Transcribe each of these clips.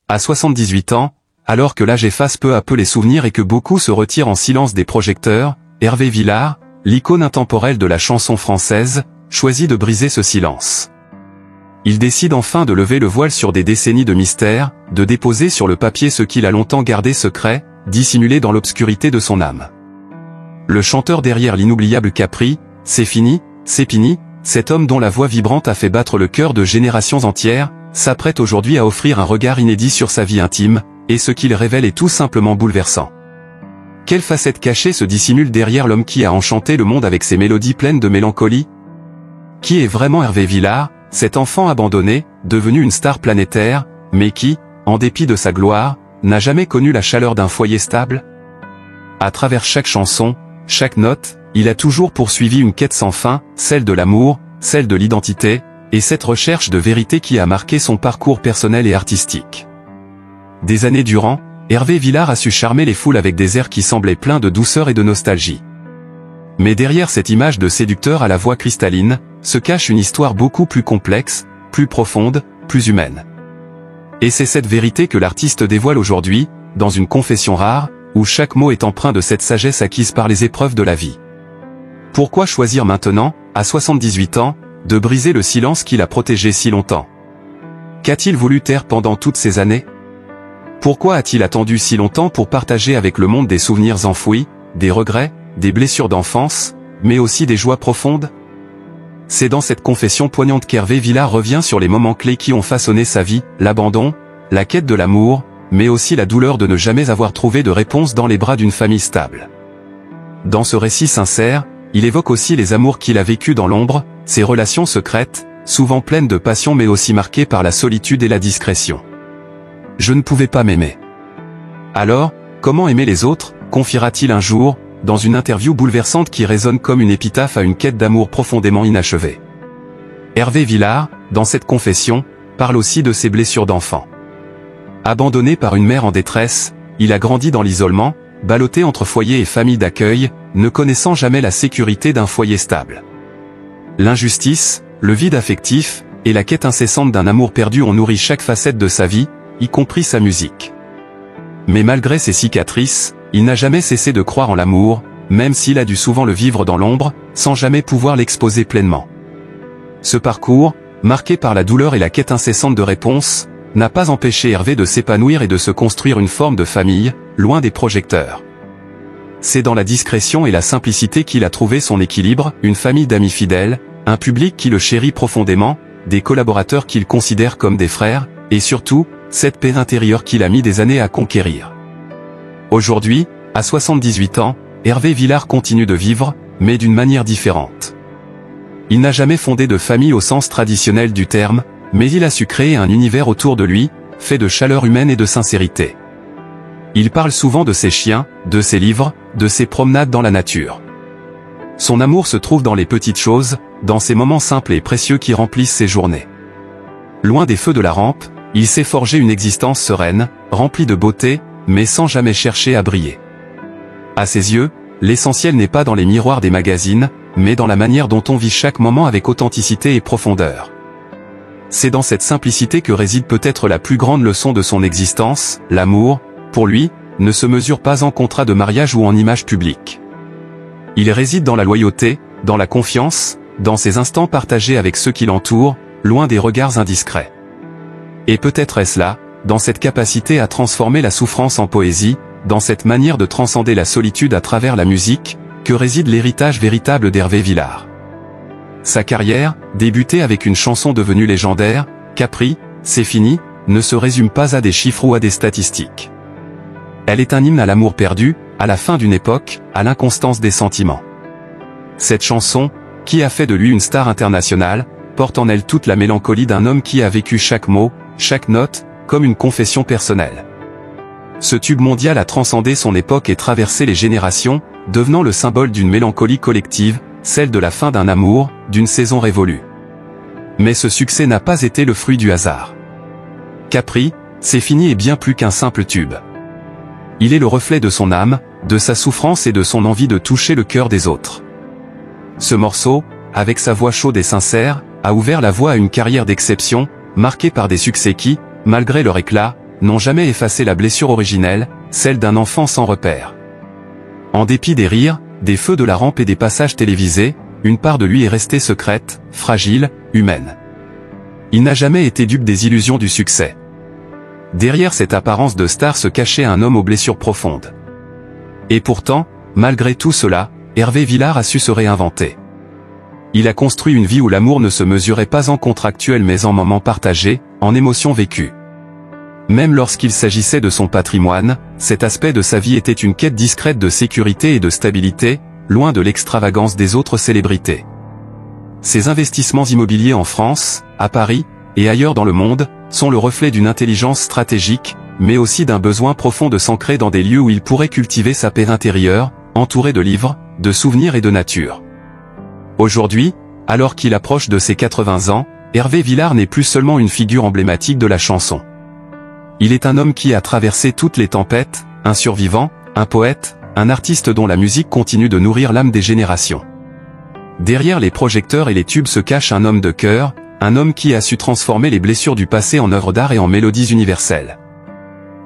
À 78 ans, alors que l'âge efface peu à peu les souvenirs et que beaucoup se retirent en silence des projecteurs, Hervé Villard, l'icône intemporelle de la chanson française, choisit de briser ce silence. Il décide enfin de lever le voile sur des décennies de mystère, de déposer sur le papier ce qu'il a longtemps gardé secret, dissimulé dans l'obscurité de son âme. Le chanteur derrière l'inoubliable Capri, C'est fini, cet homme dont la voix vibrante a fait battre le cœur de générations entières, s'apprête aujourd'hui à offrir un regard inédit sur sa vie intime, et ce qu'il révèle est tout simplement bouleversant. Quelle facette cachée se dissimule derrière l'homme qui a enchanté le monde avec ses mélodies pleines de mélancolie? Qui est vraiment Hervé Villard, cet enfant abandonné, devenu une star planétaire, mais qui, en dépit de sa gloire, n'a jamais connu la chaleur d'un foyer stable? À travers chaque chanson, chaque note, il a toujours poursuivi une quête sans fin, celle de l'amour, celle de l'identité, et cette recherche de vérité qui a marqué son parcours personnel et artistique. Des années durant, Hervé Villard a su charmer les foules avec des airs qui semblaient pleins de douceur et de nostalgie. Mais derrière cette image de séducteur à la voix cristalline, se cache une histoire beaucoup plus complexe, plus profonde, plus humaine. Et c'est cette vérité que l'artiste dévoile aujourd'hui, dans une confession rare, où chaque mot est empreint de cette sagesse acquise par les épreuves de la vie. Pourquoi choisir maintenant, à 78 ans, de briser le silence qu'il a protégé si longtemps? Qu'a-t-il voulu taire pendant toutes ces années? Pourquoi a-t-il attendu si longtemps pour partager avec le monde des souvenirs enfouis, des regrets, des blessures d'enfance, mais aussi des joies profondes? C'est dans cette confession poignante qu'Hervé Villard revient sur les moments clés qui ont façonné sa vie, l'abandon, la quête de l'amour, mais aussi la douleur de ne jamais avoir trouvé de réponse dans les bras d'une famille stable. Dans ce récit sincère, il évoque aussi les amours qu'il a vécus dans l'ombre, ses relations secrètes, souvent pleines de passion mais aussi marquées par la solitude et la discrétion. Je ne pouvais pas m'aimer. Alors, comment aimer les autres, confiera-t-il un jour, dans une interview bouleversante qui résonne comme une épitaphe à une quête d'amour profondément inachevée. Hervé Villard, dans cette confession, parle aussi de ses blessures d'enfant. Abandonné par une mère en détresse, il a grandi dans l'isolement, ballotté entre foyer et famille d'accueil, ne connaissant jamais la sécurité d'un foyer stable. L'injustice, le vide affectif, et la quête incessante d'un amour perdu ont nourri chaque facette de sa vie, y compris sa musique. Mais malgré ses cicatrices, il n'a jamais cessé de croire en l'amour, même s'il a dû souvent le vivre dans l'ombre, sans jamais pouvoir l'exposer pleinement. Ce parcours, marqué par la douleur et la quête incessante de réponses, n'a pas empêché Hervé de s'épanouir et de se construire une forme de famille, loin des projecteurs. C'est dans la discrétion et la simplicité qu'il a trouvé son équilibre, une famille d'amis fidèles, un public qui le chérit profondément, des collaborateurs qu'il considère comme des frères, et surtout, cette paix intérieure qu'il a mis des années à conquérir. Aujourd'hui, à 78 ans, Hervé Villard continue de vivre, mais d'une manière différente. Il n'a jamais fondé de famille au sens traditionnel du terme, mais il a su créer un univers autour de lui, fait de chaleur humaine et de sincérité. Il parle souvent de ses chiens, de ses livres, de ses promenades dans la nature. Son amour se trouve dans les petites choses, dans ces moments simples et précieux qui remplissent ses journées. Loin des feux de la rampe, il s'est forgé une existence sereine, remplie de beauté, mais sans jamais chercher à briller. À ses yeux, l'essentiel n'est pas dans les miroirs des magazines, mais dans la manière dont on vit chaque moment avec authenticité et profondeur. C'est dans cette simplicité que réside peut-être la plus grande leçon de son existence, l'amour, pour lui, ne se mesure pas en contrat de mariage ou en image publique. Il réside dans la loyauté, dans la confiance, dans ses instants partagés avec ceux qui l'entourent, loin des regards indiscrets. Et peut-être est-ce là, dans cette capacité à transformer la souffrance en poésie, dans cette manière de transcender la solitude à travers la musique, que réside l'héritage véritable d'Hervé Villard. Sa carrière, débutée avec une chanson devenue légendaire, Capri, c'est fini, ne se résume pas à des chiffres ou à des statistiques. Elle est un hymne à l'amour perdu, à la fin d'une époque, à l'inconstance des sentiments. Cette chanson, qui a fait de lui une star internationale, porte en elle toute la mélancolie d'un homme qui a vécu chaque mot, chaque note, comme une confession personnelle. Ce tube mondial a transcendé son époque et traversé les générations, devenant le symbole d'une mélancolie collective, celle de la fin d'un amour, d'une saison révolue. Mais ce succès n'a pas été le fruit du hasard. Capri, c'est fini est bien plus qu'un simple tube. Il est le reflet de son âme, de sa souffrance et de son envie de toucher le cœur des autres. Ce morceau, avec sa voix chaude et sincère, a ouvert la voie à une carrière d'exception, marquée par des succès qui, malgré leur éclat, n'ont jamais effacé la blessure originelle, celle d'un enfant sans repère. En dépit des rires, des feux de la rampe et des passages télévisés, une part de lui est restée secrète, fragile, humaine. Il n'a jamais été dupe des illusions du succès. Derrière cette apparence de star se cachait un homme aux blessures profondes. Et pourtant, malgré tout cela, Hervé Villard a su se réinventer. Il a construit une vie où l'amour ne se mesurait pas en contractuel mais en moments partagés, en émotions vécues. Même lorsqu'il s'agissait de son patrimoine, cet aspect de sa vie était une quête discrète de sécurité et de stabilité, loin de l'extravagance des autres célébrités. Ses investissements immobiliers en France, à Paris, et ailleurs dans le monde, sont le reflet d'une intelligence stratégique, mais aussi d'un besoin profond de s'ancrer dans des lieux où il pourrait cultiver sa paix intérieure, entouré de livres, de souvenirs et de nature. Aujourd'hui, alors qu'il approche de ses 80 ans, Hervé Villard n'est plus seulement une figure emblématique de la chanson. Il est un homme qui a traversé toutes les tempêtes, un survivant, un poète, un artiste dont la musique continue de nourrir l'âme des générations. Derrière les projecteurs et les tubes se cache un homme de cœur, un homme qui a su transformer les blessures du passé en œuvres d'art et en mélodies universelles.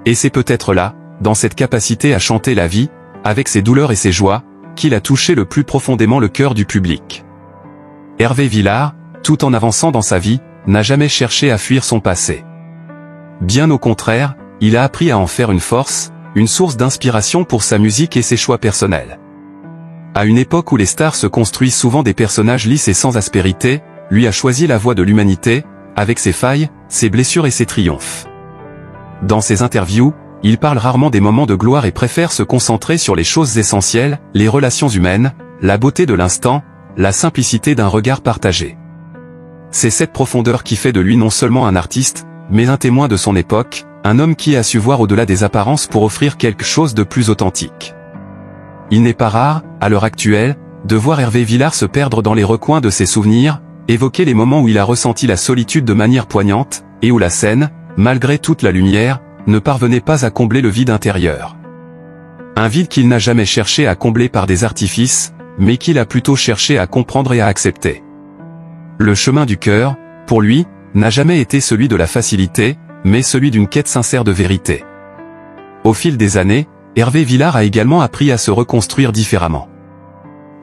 Et c'est peut-être là, dans cette capacité à chanter la vie, avec ses douleurs et ses joies, qu'il a touché le plus profondément le cœur du public. Hervé Villard, tout en avançant dans sa vie, n'a jamais cherché à fuir son passé. Bien au contraire, il a appris à en faire une force, une source d'inspiration pour sa musique et ses choix personnels. À une époque où les stars se construisent souvent des personnages lisses et sans aspérité, lui a choisi la voie de l'humanité, avec ses failles, ses blessures et ses triomphes. Dans ses interviews, il parle rarement des moments de gloire et préfère se concentrer sur les choses essentielles, les relations humaines, la beauté de l'instant, la simplicité d'un regard partagé. C'est cette profondeur qui fait de lui non seulement un artiste, mais un témoin de son époque, un homme qui a su voir au-delà des apparences pour offrir quelque chose de plus authentique. Il n'est pas rare, à l'heure actuelle, de voir Hervé Villard se perdre dans les recoins de ses souvenirs, évoquer les moments où il a ressenti la solitude de manière poignante, et où la scène, malgré toute la lumière, ne parvenait pas à combler le vide intérieur. Un vide qu'il n'a jamais cherché à combler par des artifices, mais qu'il a plutôt cherché à comprendre et à accepter. Le chemin du cœur, pour lui, n'a jamais été celui de la facilité, mais celui d'une quête sincère de vérité. Au fil des années, Hervé Villard a également appris à se reconstruire différemment.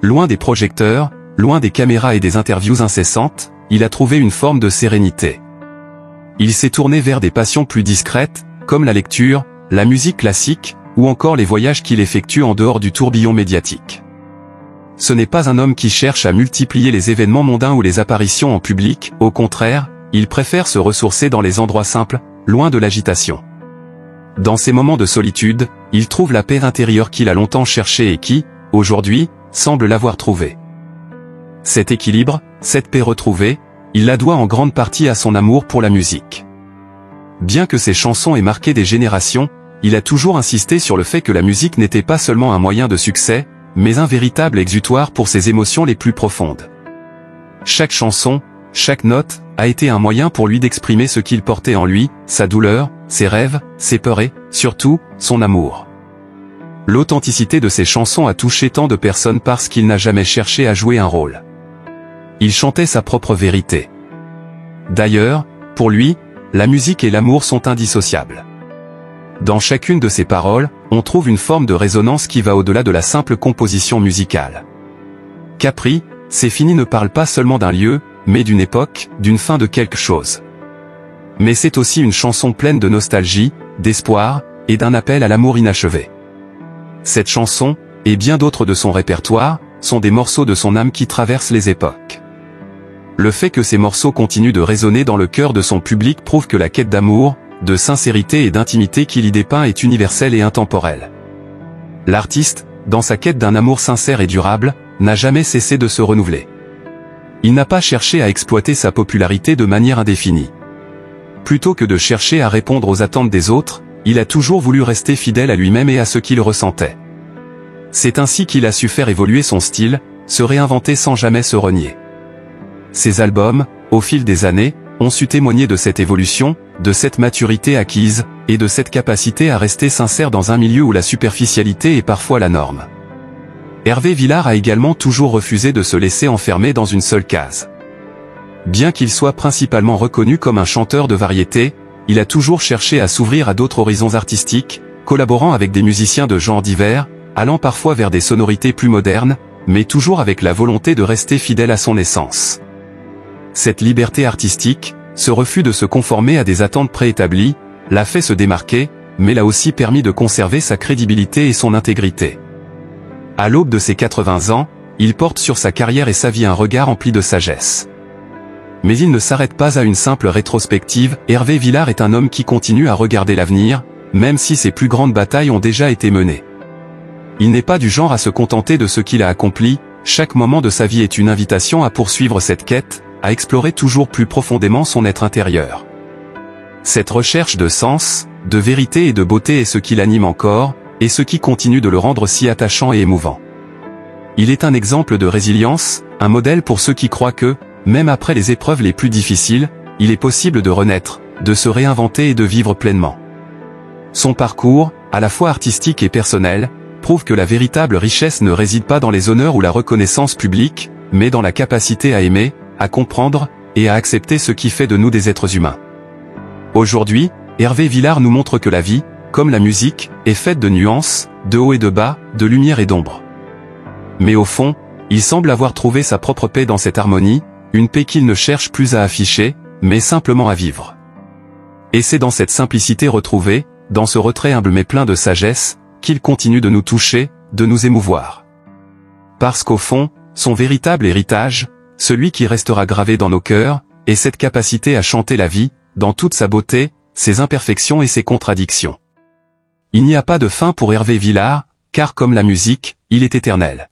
Loin des projecteurs, loin des caméras et des interviews incessantes, il a trouvé une forme de sérénité. Il s'est tourné vers des passions plus discrètes, comme la lecture, la musique classique, ou encore les voyages qu'il effectue en dehors du tourbillon médiatique. Ce n'est pas un homme qui cherche à multiplier les événements mondains ou les apparitions en public, au contraire, il préfère se ressourcer dans les endroits simples, loin de l'agitation. Dans ces moments de solitude, il trouve la paix intérieure qu'il a longtemps cherchée et qui, aujourd'hui, semble l'avoir trouvée. Cet équilibre, cette paix retrouvée, il la doit en grande partie à son amour pour la musique. Bien que ses chansons aient marqué des générations, il a toujours insisté sur le fait que la musique n'était pas seulement un moyen de succès, mais un véritable exutoire pour ses émotions les plus profondes. Chaque chanson, chaque note, a été un moyen pour lui d'exprimer ce qu'il portait en lui, sa douleur, ses rêves, ses peurs et, surtout, son amour. L'authenticité de ses chansons a touché tant de personnes parce qu'il n'a jamais cherché à jouer un rôle. Il chantait sa propre vérité. D'ailleurs, pour lui, la musique et l'amour sont indissociables. Dans chacune de ses paroles, on trouve une forme de résonance qui va au-delà de la simple composition musicale. Capri, c'est fini ne parle pas seulement d'un lieu, mais d'une époque, d'une fin de quelque chose. Mais c'est aussi une chanson pleine de nostalgie, d'espoir, et d'un appel à l'amour inachevé. Cette chanson, et bien d'autres de son répertoire, sont des morceaux de son âme qui traversent les époques. Le fait que ces morceaux continuent de résonner dans le cœur de son public prouve que la quête d'amour, de sincérité et d'intimité qu'il y dépeint est universelle et intemporelle. L'artiste, dans sa quête d'un amour sincère et durable, n'a jamais cessé de se renouveler. Il n'a pas cherché à exploiter sa popularité de manière indéfinie. Plutôt que de chercher à répondre aux attentes des autres, il a toujours voulu rester fidèle à lui-même et à ce qu'il ressentait. C'est ainsi qu'il a su faire évoluer son style, se réinventer sans jamais se renier. Ses albums, au fil des années, ont su témoigner de cette évolution, de cette maturité acquise, et de cette capacité à rester sincère dans un milieu où la superficialité est parfois la norme. Hervé Villard a également toujours refusé de se laisser enfermer dans une seule case. Bien qu'il soit principalement reconnu comme un chanteur de variété, il a toujours cherché à s'ouvrir à d'autres horizons artistiques, collaborant avec des musiciens de genres divers, allant parfois vers des sonorités plus modernes, mais toujours avec la volonté de rester fidèle à son essence. Cette liberté artistique, ce refus de se conformer à des attentes préétablies, l'a fait se démarquer, mais l'a aussi permis de conserver sa crédibilité et son intégrité. À l'aube de ses 80 ans, il porte sur sa carrière et sa vie un regard empli de sagesse. Mais il ne s'arrête pas à une simple rétrospective, Hervé Villard est un homme qui continue à regarder l'avenir, même si ses plus grandes batailles ont déjà été menées. Il n'est pas du genre à se contenter de ce qu'il a accompli, chaque moment de sa vie est une invitation à poursuivre cette quête, à explorer toujours plus profondément son être intérieur. Cette recherche de sens, de vérité et de beauté est ce qui l'anime encore, et ce qui continue de le rendre si attachant et émouvant. Il est un exemple de résilience, un modèle pour ceux qui croient que, même après les épreuves les plus difficiles, il est possible de renaître, de se réinventer et de vivre pleinement. Son parcours, à la fois artistique et personnel, prouve que la véritable richesse ne réside pas dans les honneurs ou la reconnaissance publique, mais dans la capacité à aimer, à comprendre, et à accepter ce qui fait de nous des êtres humains. Aujourd'hui, Hervé Villard nous montre que la vie, comme la musique, est faite de nuances, de haut et de bas, de lumière et d'ombre. Mais au fond, il semble avoir trouvé sa propre paix dans cette harmonie, une paix qu'il ne cherche plus à afficher, mais simplement à vivre. Et c'est dans cette simplicité retrouvée, dans ce retrait humble mais plein de sagesse, qu'il continue de nous toucher, de nous émouvoir. Parce qu'au fond, son véritable héritage, celui qui restera gravé dans nos cœurs, est cette capacité à chanter la vie, dans toute sa beauté, ses imperfections et ses contradictions. Il n'y a pas de fin pour Hervé Villard, car comme la musique, il est éternel.